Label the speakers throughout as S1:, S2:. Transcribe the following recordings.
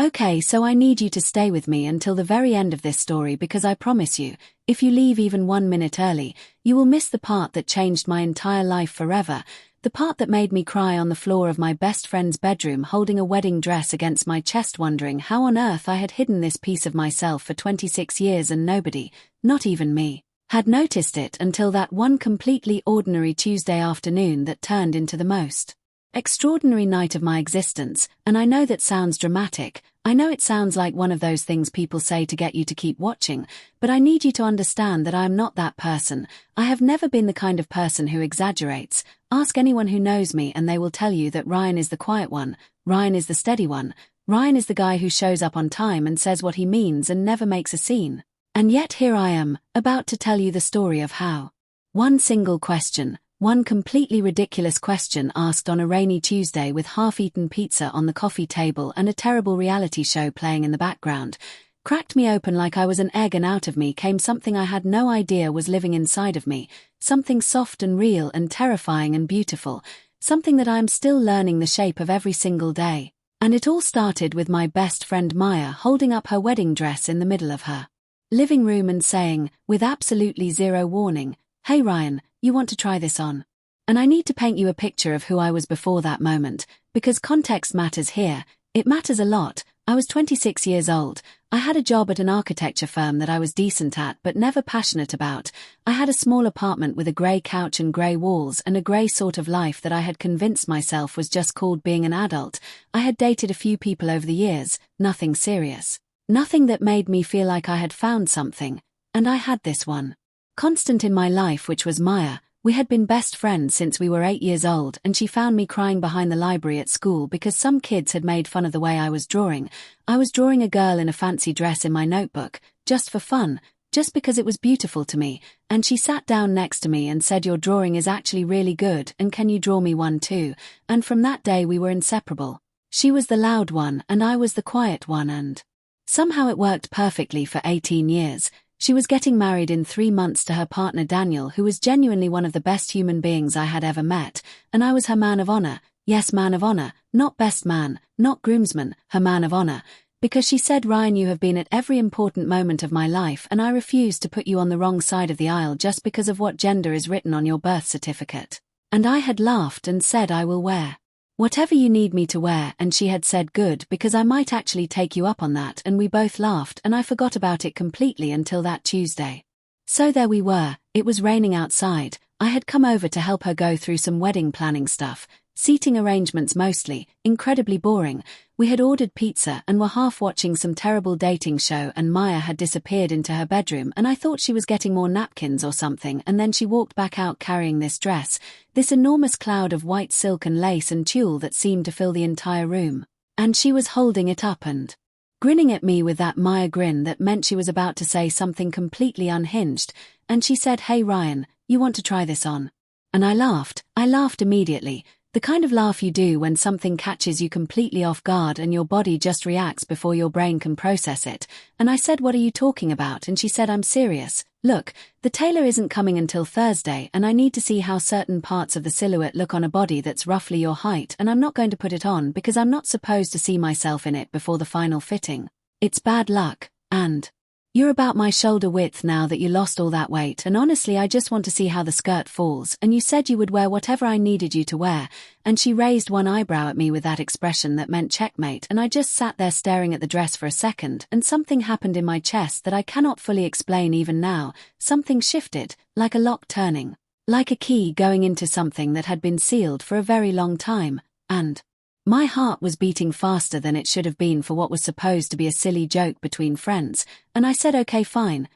S1: Okay, so I need you to stay with me until the very end of this story because I promise you, if you leave even 1 minute early, you will miss the part that changed my entire life forever, the part that made me cry on the floor of my best friend's bedroom holding a wedding dress against my chest wondering how on earth I had hidden this piece of myself for 26 years and nobody, not even me, had noticed it until that one completely ordinary Tuesday afternoon that turned into the most extraordinary night of my existence. And I know that sounds dramatic, I know it sounds like one of those things people say to get you to keep watching, but I need you to understand that I am not that person. I have never been the kind of person who exaggerates. Ask anyone who knows me and they will tell you that Ryan is the quiet one, Ryan is the steady one, Ryan is the guy who shows up on time and says what he means and never makes a scene. And yet here I am, about to tell you the story of how one single question, one completely ridiculous question asked on a rainy Tuesday with half-eaten pizza on the coffee table and a terrible reality show playing in the background, cracked me open like I was an egg, and out of me came something I had no idea was living inside of me, something soft and real and terrifying and beautiful, something that I am still learning the shape of every single day. And it all started with my best friend Maya holding up her wedding dress in the middle of her living room and saying, with absolutely zero warning, "Hey Ryan, you want to try this on?" And I need to paint you a picture of who I was before that moment, because context matters here. It matters a lot. I was 26 years old. I had a job at an architecture firm that I was decent at but never passionate about. I had a small apartment with a grey couch and grey walls and a grey sort of life that I had convinced myself was just called being an adult. I had dated a few people over the years, nothing serious. Nothing that made me feel like I had found something. And I had this one constant in my life, which was Maya. We had been best friends since we were 8 years old, and she found me crying behind the library at school because some kids had made fun of the way I was drawing. I was drawing a girl in a fancy dress in my notebook, just for fun, just because it was beautiful to me, and she sat down next to me and said, "Your drawing is actually really good, and can you draw me one too?" And from that day we were inseparable. She was the loud one and I was the quiet one, and somehow it worked perfectly for 18 years. She was getting married in 3 months to her partner Daniel, who was genuinely one of the best human beings I had ever met, and I was her man of honor. Yes, man of honor, not best man, not groomsman, her man of honor. Because she said, "Ryan, you have been at every important moment of my life and I refuse to put you on the wrong side of the aisle just because of what gender is written on your birth certificate." And I had laughed and said, "I will wear whatever you need me to wear," and she had said, "Good, because I might actually take you up on that," and we both laughed and I forgot about it completely until that Tuesday. So there we were, it was raining outside, I had come over to help her go through some wedding planning stuff, seating arrangements mostly, incredibly boring. We had ordered pizza and were half watching some terrible dating show, and Maya had disappeared into her bedroom and I thought she was getting more napkins or something, and then she walked back out carrying this dress, this enormous cloud of white silk and lace and tulle that seemed to fill the entire room. And she was holding it up and grinning at me with that Maya grin that meant she was about to say something completely unhinged, and she said, "Hey Ryan, you want to try this on?" And I laughed immediately. The kind of laugh you do when something catches you completely off guard and your body just reacts before your brain can process it. And I said, "What are you talking about?" And she said, "I'm serious. Look, the tailor isn't coming until Thursday and I need to see how certain parts of the silhouette look on a body that's roughly your height, and I'm not going to put it on because I'm not supposed to see myself in it before the final fitting. It's bad luck, and you're about my shoulder width now that you lost all that weight, and honestly I just want to see how the skirt falls, and you said you would wear whatever I needed you to wear." And she raised one eyebrow at me with that expression that meant checkmate, and I just sat there staring at the dress for a second, and something happened in my chest that I cannot fully explain even now. Something shifted, like a lock turning, like a key going into something that had been sealed for a very long time, and my heart was beating faster than it should have been for what was supposed to be a silly joke between friends, and I said, "Okay, fine,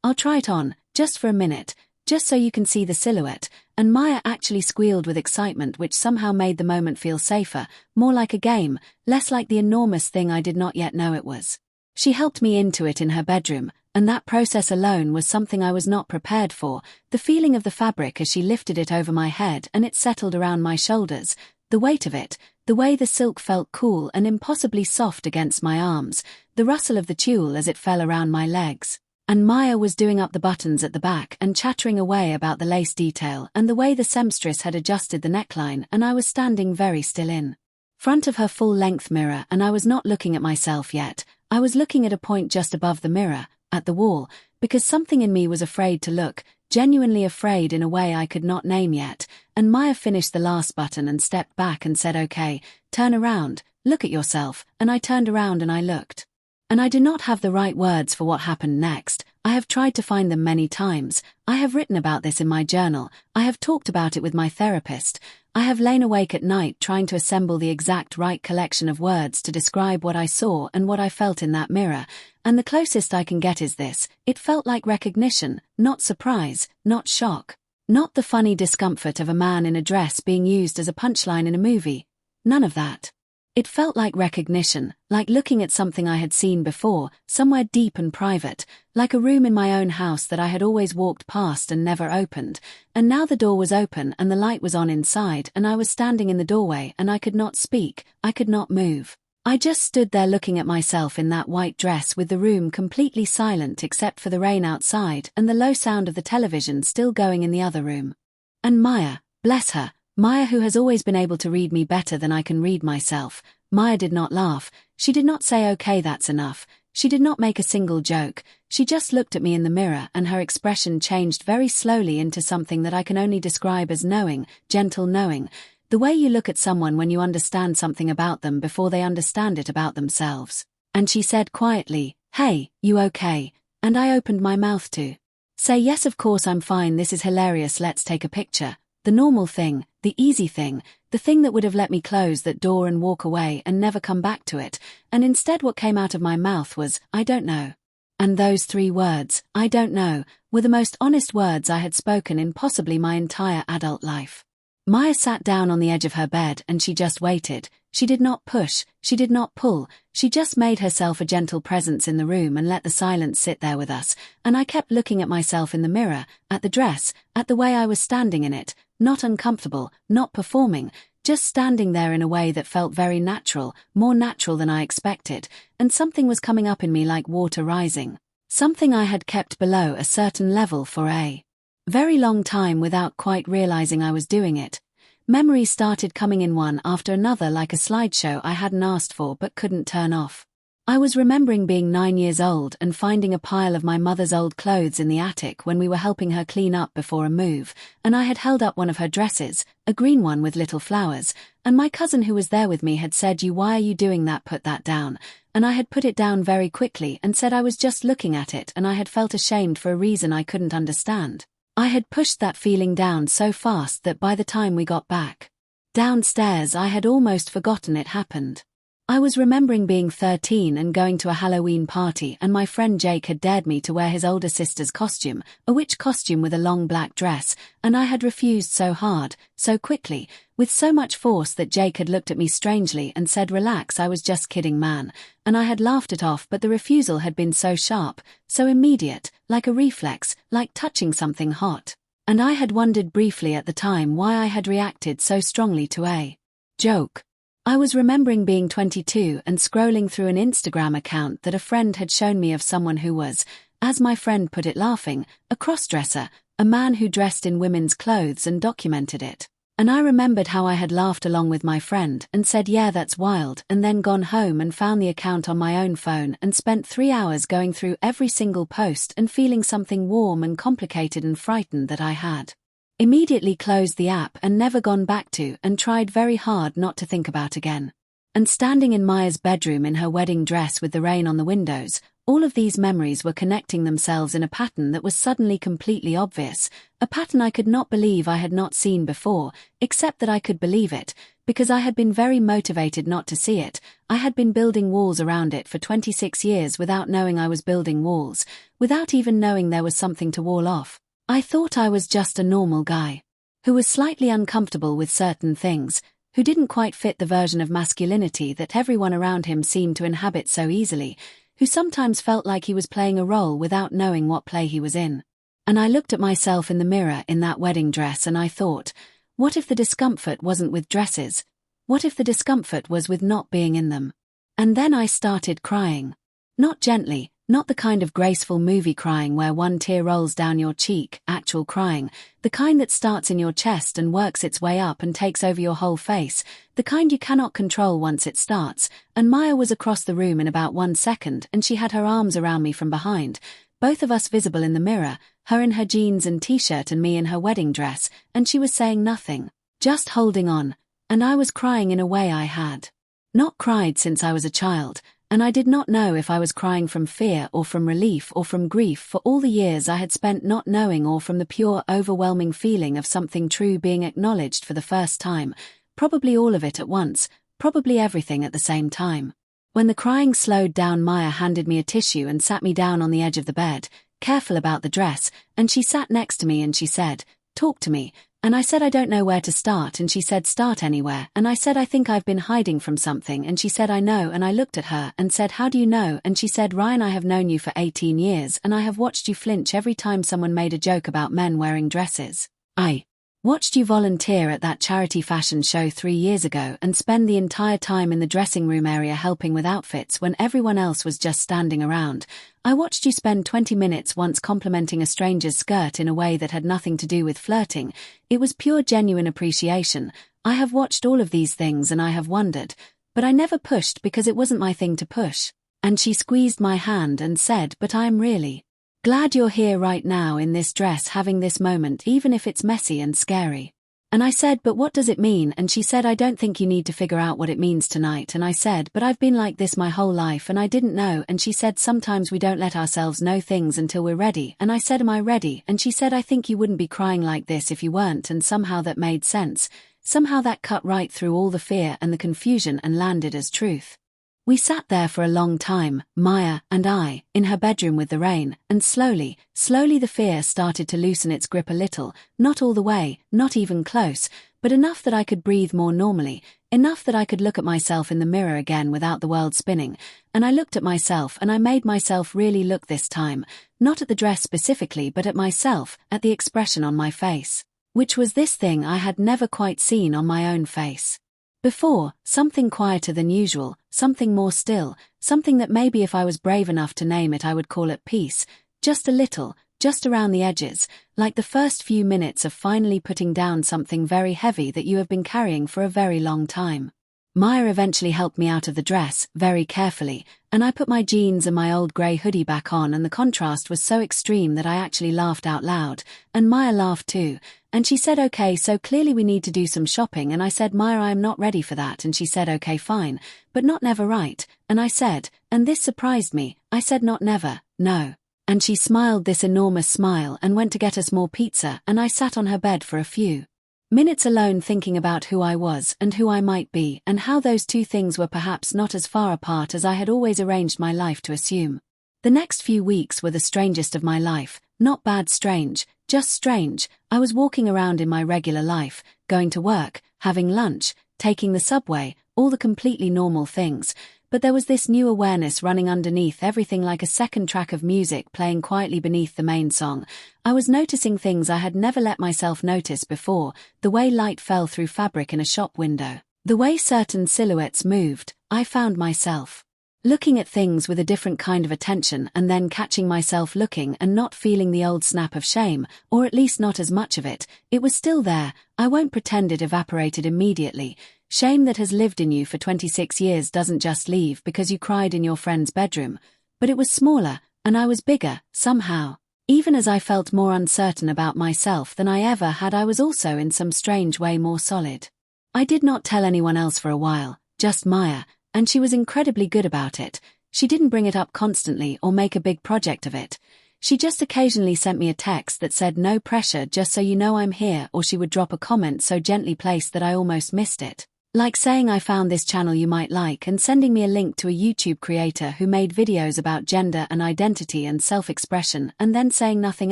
S1: I'll try it on, just for a minute, just so you can see the silhouette." And Maya actually squealed with excitement, which somehow made the moment feel safer, more like a game, less like the enormous thing I did not yet know it was. She helped me into it in her bedroom, and that process alone was something I was not prepared for. The feeling of the fabric as she lifted it over my head and it settled around my shoulders, the weight of it, the way the silk felt cool and impossibly soft against my arms, the rustle of the tulle as it fell around my legs. And Maya was doing up the buttons at the back and chattering away about the lace detail and the way the seamstress had adjusted the neckline, and I was standing very still in front of her full-length mirror, and I was not looking at myself yet. I was looking at a point just above the mirror, at the wall, because something in me was afraid to look, genuinely afraid in a way I could not name yet, and Maya finished the last button and stepped back and said, "Okay, turn around, look at yourself," and I turned around and I looked. And I do not have the right words for what happened next. I have tried to find them many times. I have written about this in my journal. I have talked about it with my therapist. I have lain awake at night trying to assemble the exact right collection of words to describe what I saw and what I felt in that mirror. And the closest I can get is this: it felt like recognition, not surprise, not shock. Not the funny discomfort of a man in a dress being used as a punchline in a movie. None of that. It felt like recognition, like looking at something I had seen before, somewhere deep and private, like a room in my own house that I had always walked past and never opened. And now the door was open and the light was on inside, and I was standing in the doorway and I could not speak, I could not move. I just stood there looking at myself in that white dress with the room completely silent except for the rain outside and the low sound of the television still going in the other room. And Maya, bless her, Maya, who has always been able to read me better than I can read myself. Maya did not laugh. She did not say, "Okay, that's enough." She did not make a single joke. She just looked at me in the mirror and her expression changed very slowly into something that I can only describe as knowing, gentle knowing. The way you look at someone when you understand something about them before they understand it about themselves. And she said quietly, "Hey, you okay?" And I opened my mouth to say, "Yes, of course I'm fine, this is hilarious, let's take a picture." The normal thing, the easy thing, the thing that would have let me close that door and walk away and never come back to it, and instead what came out of my mouth was, "I don't know." And those 3 words, "I don't know," were the most honest words I had spoken in possibly my entire adult life. Maya sat down on the edge of her bed and she just waited. She did not push, she did not pull, she just made herself a gentle presence in the room and let the silence sit there with us, and I kept looking at myself in the mirror, at the dress, at the way I was standing in it, not uncomfortable, not performing, just standing there in a way that felt very natural, more natural than I expected, and something was coming up in me like water rising. Something I had kept below a certain level for a very long time without quite realizing I was doing it. Memories started coming in one after another like a slideshow I hadn't asked for but couldn't turn off. I was remembering being 9 years old and finding a pile of my mother's old clothes in the attic when we were helping her clean up before a move, and I had held up one of her dresses, a green one with little flowers, and my cousin who was there with me had said, Why are you doing that? Put that down." And I had put it down very quickly and said I was just looking at it and I had felt ashamed for a reason I couldn't understand. I had pushed that feeling down so fast that by the time we got back downstairs I had almost forgotten it happened. I was remembering being 13 and going to a Halloween party, and my friend Jake had dared me to wear his older sister's costume, a witch costume with a long black dress, and I had refused so hard, so quickly, with so much force that Jake had looked at me strangely and said, "Relax, I was just kidding, man," and I had laughed it off, but the refusal had been so sharp, so immediate, like a reflex, like touching something hot. And I had wondered briefly at the time why I had reacted so strongly to a joke. I was remembering being 22 and scrolling through an Instagram account that a friend had shown me of someone who was, as my friend put it laughing, a crossdresser, a man who dressed in women's clothes and documented it. And I remembered how I had laughed along with my friend and said, "Yeah, that's wild," and then gone home and found the account on my own phone and spent 3 hours going through every single post and feeling something warm and complicated and frightened that I had immediately closed the app and never gone back to, and tried very hard not to think about again. And standing in Maya's bedroom in her wedding dress with the rain on the windows, all of these memories were connecting themselves in a pattern that was suddenly completely obvious, a pattern I could not believe I had not seen before, except that I could believe it, because I had been very motivated not to see it. I had been building walls around it for 26 years without knowing I was building walls, without even knowing there was something to wall off. I thought I was just a normal guy, who was slightly uncomfortable with certain things, who didn't quite fit the version of masculinity that everyone around him seemed to inhabit so easily, who sometimes felt like he was playing a role without knowing what play he was in. And I looked at myself in the mirror in that wedding dress and I thought, what if the discomfort wasn't with dresses? What if the discomfort was with not being in them? And then I started crying. Not gently, Not the kind of graceful movie crying where one tear rolls down your cheek, actual crying, the kind that starts in your chest and works its way up and takes over your whole face, the kind you cannot control once it starts. And Maya was across the room in about 1 second, and she had her arms around me from behind, both of us visible in the mirror, her in her jeans and t-shirt and me in her wedding dress, and she was saying nothing, just holding on, and I was crying in a way I had not cried since I was a child. And I did not know if I was crying from fear or from relief or from grief for all the years I had spent not knowing, or from the pure overwhelming feeling of something true being acknowledged for the first time, probably all of it at once, probably everything at the same time. When the crying slowed down, Maya handed me a tissue and sat me down on the edge of the bed, careful about the dress, and she sat next to me and she said, "Talk to me." And I said, "I don't know where to start," and she said, "Start anywhere." And I said, "I think I've been hiding from something," and she said, "I know." And I looked at her and said, "How do you know?" And she said, "Ryan, I have known you for 18 years, and I have watched you flinch every time someone made a joke about men wearing dresses. I watched you volunteer at that charity fashion show 3 years ago and spend the entire time in the dressing room area helping with outfits when everyone else was just standing around. I watched you spend 20 minutes once complimenting a stranger's skirt in a way that had nothing to do with flirting. It was pure genuine appreciation. I have watched all of these things and I have wondered, but I never pushed because it wasn't my thing to push." And she squeezed my hand and said, "But I'm really glad you're here right now in this dress having this moment, even if it's messy and scary." And I said, "But what does it mean?" And she said, "I don't think you need to figure out what it means tonight." And I said, "But I've been like this my whole life and I didn't know." And she said, "Sometimes we don't let ourselves know things until we're ready." And I said, "Am I ready?" And she said, "I think you wouldn't be crying like this if you weren't." And somehow that made sense. Somehow that cut right through all the fear and the confusion and landed as truth. We sat there for a long time, Maya and I, in her bedroom with the rain, and slowly the fear started to loosen its grip a little, not all the way, not even close, but enough that I could breathe more normally, enough that I could look at myself in the mirror again without the world spinning. And I looked at myself and I made myself really look this time, not at the dress specifically but at myself, at the expression on my face, which was this thing I had never quite seen on my own face before, something quieter than usual, something more still, something that maybe if I was brave enough to name it I would call it peace, just a little, just around the edges, like the first few minutes of finally putting down something very heavy that you have been carrying for a very long time. Maya eventually helped me out of the dress, very carefully, and I put my jeans and my old grey hoodie back on, and the contrast was so extreme that I actually laughed out loud, and Maya laughed too, and she said, "Okay, so clearly we need to do some shopping." And I said, "Maya, I am not ready for that." And she said, "Okay, fine, but not never, right?" And I said, and this surprised me, I said, "Not never, no." And she smiled this enormous smile and went to get us more pizza, and I sat on her bed for a few minutes alone thinking about who I was and who I might be, and how those two things were perhaps not as far apart as I had always arranged my life to assume. The next few weeks were the strangest of my life, not bad strange, just strange. I was walking around in my regular life, going to work, having lunch, taking the subway, all the completely normal things, but there was this new awareness running underneath everything, like a second track of music playing quietly beneath the main song. I was noticing things I had never let myself notice before, the way light fell through fabric in a shop window, the way certain silhouettes moved. I found myself looking at things with a different kind of attention, and then catching myself looking and not feeling the old snap of shame, or at least not as much of it. It was still there, I won't pretend it evaporated immediately. Shame that has lived in you for 26 years doesn't just leave because you cried in your friend's bedroom. But it was smaller, and I was bigger, somehow. Even as I felt more uncertain about myself than I ever had, I was also in some strange way more solid. I did not tell anyone else for a while, just Maya, and she was incredibly good about it. She didn't bring it up constantly or make a big project of it. She just occasionally sent me a text that said, "No pressure, just so you know I'm here," or she would drop a comment so gently placed that I almost missed it, like saying, "I found this channel you might like," and sending me a link to a YouTube creator who made videos about gender and identity and self-expression, and then saying nothing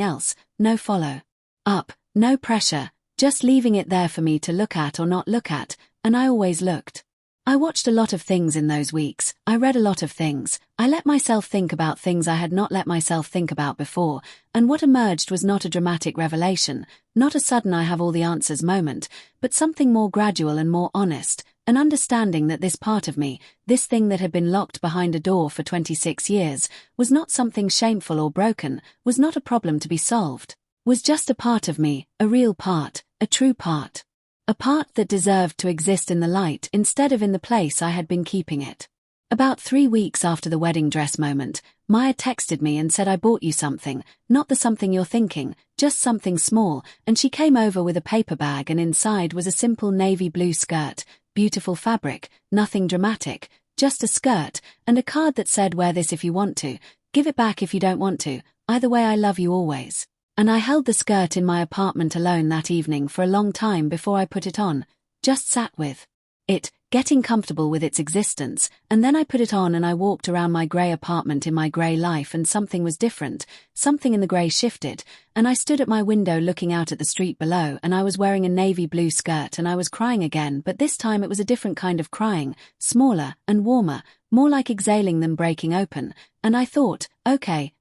S1: else, no follow up, no pressure, just leaving it there for me to look at or not look at, and I always looked. I watched a lot of things in those weeks, I read a lot of things, I let myself think about things I had not let myself think about before, and what emerged was not a dramatic revelation, not a sudden I have all the answers moment, but something more gradual and more honest, an understanding that this part of me, this thing that had been locked behind a door for 26 years, was not something shameful or broken, was not a problem to be solved, was just a part of me, a real part, a true part. A part that deserved to exist in the light instead of in the place I had been keeping it. About 3 weeks after the wedding dress moment, Maya texted me and said I bought you something, not the something you're thinking, just something small, and she came over with a paper bag and inside was a simple navy blue skirt, beautiful fabric, nothing dramatic, just a skirt, and a card that said wear this if you want to, give it back if you don't want to, either way I love you always. And I held the skirt in my apartment alone that evening for a long time before I put it on, just sat with it, getting comfortable with its existence, and then I put it on and I walked around my grey apartment in my grey life and something was different, something in the grey shifted, and I stood at my window looking out at the street below and I was wearing a navy blue skirt and I was crying again, but this time it was a different kind of crying, smaller and warmer, more like exhaling than breaking open, and I thought, okay,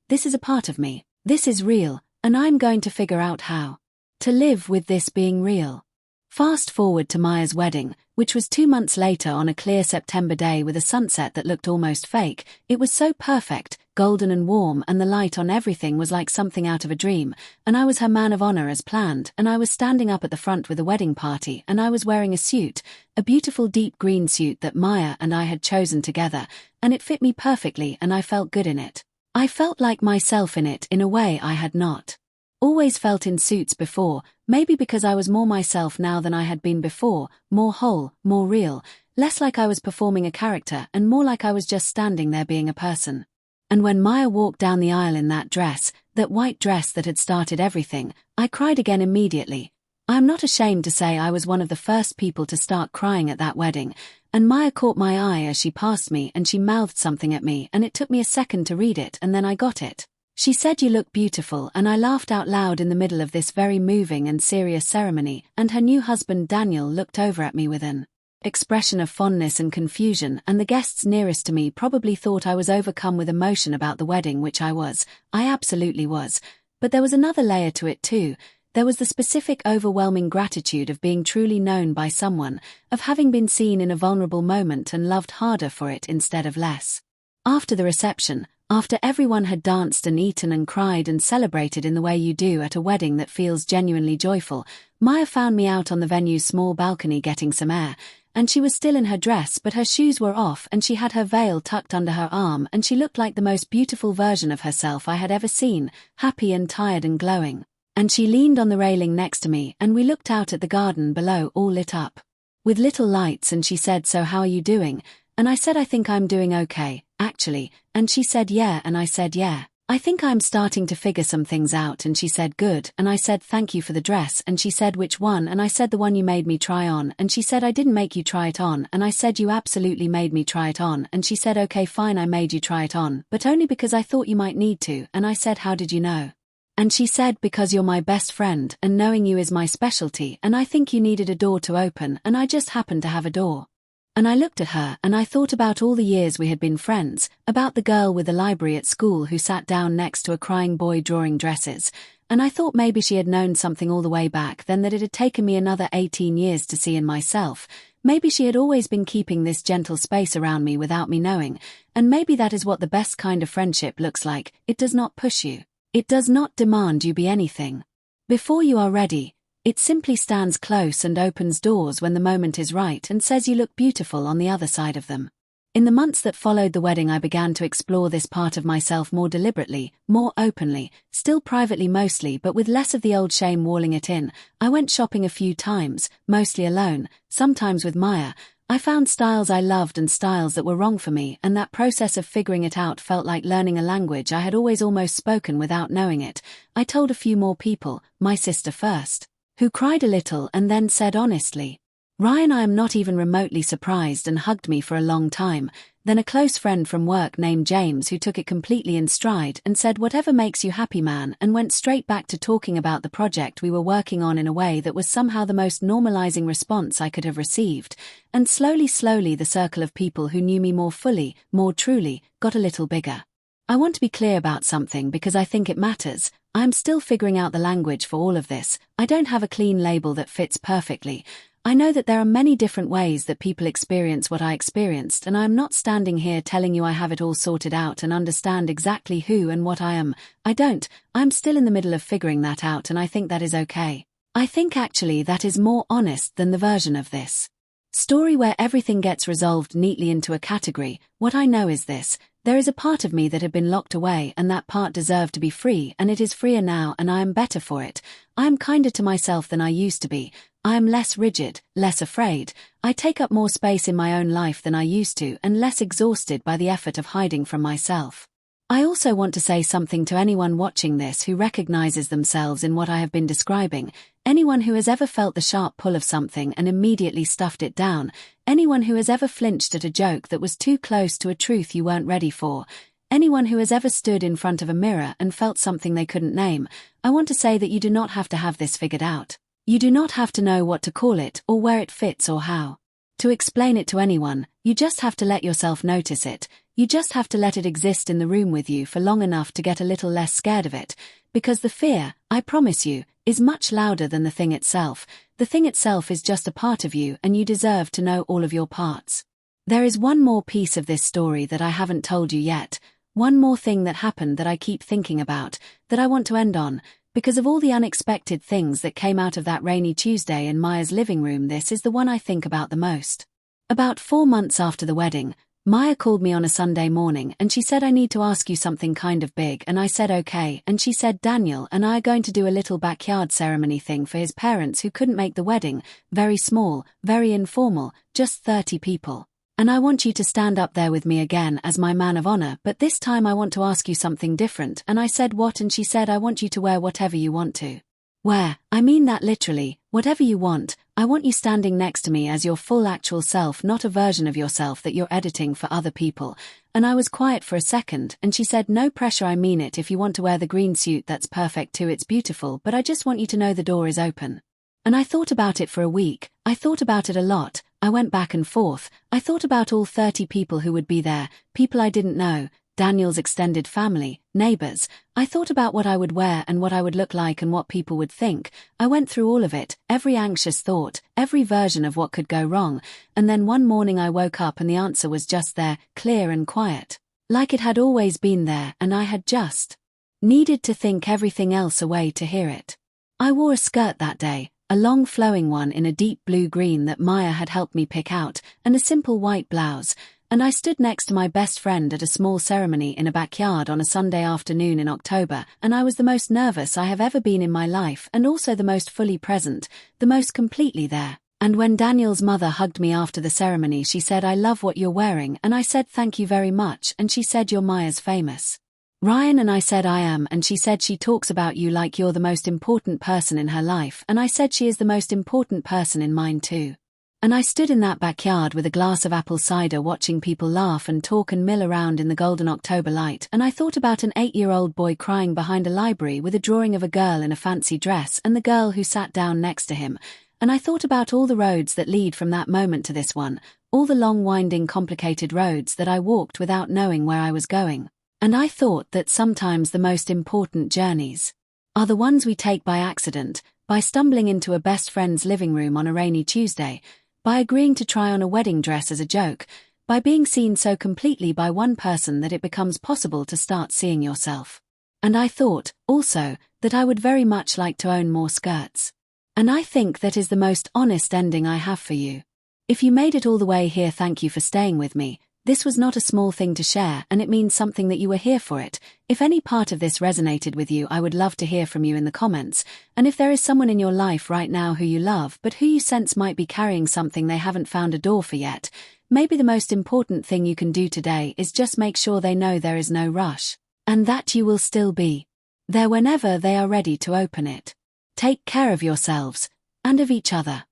S1: this is a part of me. This is real, and I'm going to figure out how to live with this being real. Fast forward to Maya's wedding, which was 2 months later on a clear September day with a sunset that looked almost fake. It was so perfect, golden and warm, and the light on everything was like something out of a dream, and I was her man of honor as planned, and I was standing up at the front with a wedding party, and I was wearing a suit, a beautiful deep green suit that Maya and I had chosen together, and it fit me perfectly and I felt good in it. I felt like myself in it in a way I had not always felt in suits before, maybe because I was more myself now than I had been before, more whole, more real, less like I was performing a character and more like I was just standing there being a person. And when Maya walked down the aisle in that dress, that white dress that had started everything, I cried again immediately. I am not ashamed to say I was one of the first people to start crying at that wedding, and Maya caught my eye as she passed me and she mouthed something at me and it took me a second to read it and then I got it. She said you look beautiful and I laughed out loud in the middle of this very moving and serious ceremony, and her new husband Daniel looked over at me with an expression of fondness and confusion, and the guests nearest to me probably thought I was overcome with emotion about the wedding, which I was. I absolutely was. But there was another layer to it too. There was the specific overwhelming gratitude of being truly known by someone, of having been seen in a vulnerable moment and loved harder for it instead of less. After the reception, after everyone had danced and eaten and cried and celebrated in the way you do at a wedding that feels genuinely joyful, Maya found me out on the venue's small balcony getting some air, and she was still in her dress but her shoes were off and she had her veil tucked under her arm and she looked like the most beautiful version of herself I had ever seen, happy and tired and glowing. And she leaned on the railing next to me and we looked out at the garden below all lit up with little lights, and she said, "So how are you doing?" And I said, "I think I'm doing okay, actually," and she said, "Yeah," and I said, "Yeah. I think I'm starting to figure some things out," and she said, "Good," and I said, "Thank you for the dress," and she said, "Which one?" and I said, "The one you made me try on," and she said, "I didn't make you try it on," and I said, "You absolutely made me try it on," and she said, "Okay fine, I made you try it on, but only because I thought you might need to," and I said, "How did you know?" And she said, "Because you're my best friend and knowing you is my specialty, and I think you needed a door to open and I just happened to have a door." And I looked at her and I thought about all the years we had been friends, about the girl with the library at school who sat down next to a crying boy drawing dresses, and I thought maybe she had known something all the way back then that it had taken me another 18 years to see in myself. Maybe she had always been keeping this gentle space around me without me knowing, and maybe that is what the best kind of friendship looks like. It does not push you. It does not demand you be anything before you are ready. It simply stands close and opens doors when the moment is right and says you look beautiful on the other side of them. In the months that followed the wedding I began to explore this part of myself more deliberately, more openly, still privately mostly but with less of the old shame walling it in. I went shopping a few times, mostly alone, sometimes with Maya. I found styles I loved and styles that were wrong for me, and that process of figuring it out felt like learning a language I had always almost spoken without knowing it. I told a few more people, my sister first, who cried a little and then said honestly, "Ryan, I am not even remotely surprised," and hugged me for a long time. Then a close friend from work named James who took it completely in stride and said, "Whatever makes you happy, man," and went straight back to talking about the project we were working on in a way that was somehow the most normalizing response I could have received. And slowly the circle of people who knew me more fully, more truly, got a little bigger. I want to be clear about something because I think it matters. I am still figuring out the language for all of this. I don't have a clean label that fits perfectly. I know that there are many different ways that people experience what I experienced, and I am not standing here telling you I have it all sorted out and understand exactly who and what I am. I don't. I'm still in the middle of figuring that out, and I think that is okay. I think actually that is more honest than the version of this story where everything gets resolved neatly into a category. What I know is this: there is a part of me that had been locked away, and that part deserved to be free, and it is freer now, and I am better for it. I am kinder to myself than I used to be. I am less rigid, less afraid. I take up more space in my own life than I used to, and less exhausted by the effort of hiding from myself. I also want to say something to anyone watching this who recognizes themselves in what I have been describing, anyone who has ever felt the sharp pull of something and immediately stuffed it down, anyone who has ever flinched at a joke that was too close to a truth you weren't ready for, anyone who has ever stood in front of a mirror and felt something they couldn't name. I want to say that you do not have to have this figured out. You do not have to know what to call it or where it fits or how to explain it to anyone. You just have to let yourself notice it. You just have to let it exist in the room with you for long enough to get a little less scared of it, because the fear, I promise you, is much louder than the thing itself. The thing itself is just a part of you, and you deserve to know all of your parts. There is one more piece of this story that I haven't told you yet, one more thing that happened that I keep thinking about, that I want to end on. Because of all the unexpected things that came out of that rainy Tuesday in Maya's living room, this is the one I think about the most. About 4 months after the wedding, Maya called me on a Sunday morning and she said, "I need to ask you something kind of big," and I said okay, and she said, "Daniel and I are going to do a little backyard ceremony thing for his parents who couldn't make the wedding, very small, very informal, just 30 people. And I want you to stand up there with me again as my man of honor, but this time I want to ask you something different." And I said, "What?" And she said, "I want you to wear whatever you want to wear. I mean that literally, whatever you want. I want you standing next to me as your full actual self, not a version of yourself that you're editing for other people." And I was quiet for a second, and she said, "No pressure, I mean it. If you want to wear the green suit, that's perfect too, it's beautiful, but I just want you to know the door is open." And I thought about it for a week. I thought about it a lot. I went back and forth. I thought about all 30 people who would be there, people I didn't know, Daniel's extended family, neighbors. I thought about what I would wear and what I would look like and what people would think. I went through all of it, every anxious thought, every version of what could go wrong, and then one morning I woke up and the answer was just there, clear and quiet. Like it had always been there, and I had just needed to think everything else away to hear it. I wore a skirt that day, a long flowing one in a deep blue-green that Maya had helped me pick out, and a simple white blouse, and I stood next to my best friend at a small ceremony in a backyard on a Sunday afternoon in October, and I was the most nervous I have ever been in my life, and also the most fully present, the most completely there. And when Daniel's mother hugged me after the ceremony, she said, "I love what you're wearing," and I said, "Thank you very much," and she said, "You're Maya's famous Ryan," and I said, "I am," and she said, "She talks about you like you're the most important person in her life," and I said, "She is the most important person in mine too." And I stood in that backyard with a glass of apple cider watching people laugh and talk and mill around in the golden October light, and I thought about an 8-year-old boy crying behind a library with a drawing of a girl in a fancy dress and the girl who sat down next to him, and I thought about all the roads that lead from that moment to this one, all the long winding complicated roads that I walked without knowing where I was going. And I thought that sometimes the most important journeys are the ones we take by accident, by stumbling into a best friend's living room on a rainy Tuesday, by agreeing to try on a wedding dress as a joke, by being seen so completely by one person that it becomes possible to start seeing yourself. And I thought, also, that I would very much like to own more skirts. And I think that is the most honest ending I have for you. If you made it all the way here, thank you for staying with me. This was not a small thing to share, and it means something that you were here for it. If any part of this resonated with you, I would love to hear from you in the comments. And if there is someone in your life right now who you love but who you sense might be carrying something they haven't found a door for yet, maybe the most important thing you can do today is just make sure they know there is no rush, and that you will still be there whenever they are ready to open it. Take care of yourselves and of each other.